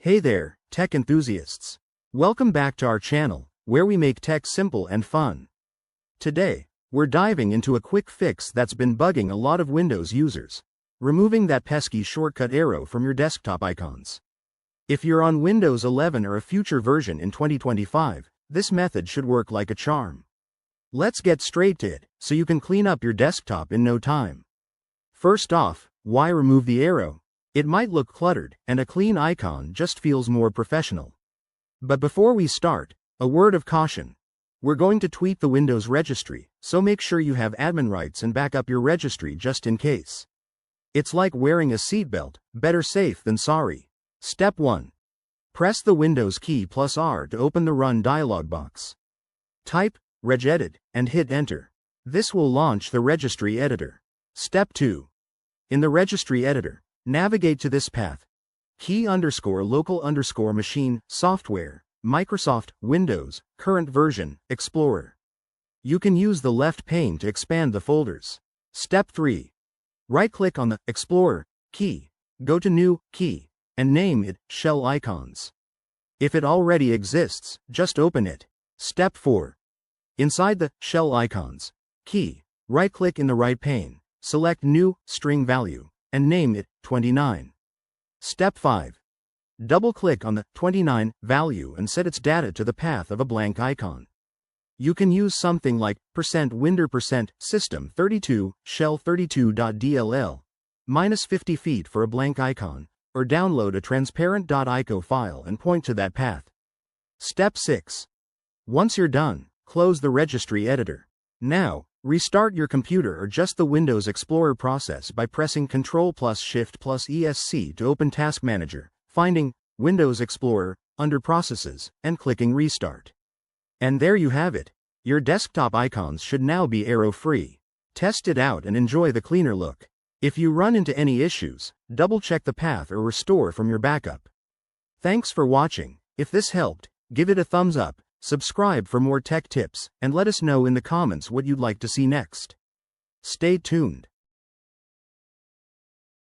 Hey there, tech enthusiasts. Welcome back to our channel, where we make tech simple and fun. Today, we're diving into a quick fix that's been bugging a lot of Windows users: removing that pesky shortcut arrow from your desktop icons. If you're on Windows 11 or a future version in 2025, this method should work like a charm. Let's get straight to it, so you can clean up your desktop in no time. First off, why remove the arrow? It might look cluttered, and a clean icon just feels more professional. But before we start, a word of caution. We're going to tweak the Windows registry, so make sure you have admin rights and back up your registry just in case. It's like wearing a seatbelt, better safe than sorry. Step 1. Press the Windows key plus R to open the Run dialog box. Type regedit and hit Enter. This will launch the registry editor. Step 2. In the registry editor, navigate to this path: key_local_machine, software, Microsoft, Windows, current version, Explorer. You can use the left pane to expand the folders. Step 3. Right-click on the Explorer key, go to New key, and name it Shell Icons. If it already exists, just open it. Step 4. Inside the Shell Icons key, right-click in the right pane, select New String Value, and name it 29. Step 5. Double-click on the 29 value and set its data to the path of a blank icon. You can use something like %windir%system32 shell32.dll -50 feet for a blank icon, or download a transparent.ico file and point to that path. Step 6. Once you're done, close the registry editor. Now, restart your computer or just the Windows Explorer process by pressing Ctrl+Shift+ESC to open Task Manager, finding Windows Explorer under Processes, and clicking Restart. And there you have it. Your desktop icons should now be arrow-free. Test it out and enjoy the cleaner look. If you run into any issues, double-check the path or restore from your backup. Thanks for watching. If this helped, give it a thumbs up, subscribe for more tech tips, and let us know in the comments what you'd like to see next. Stay tuned.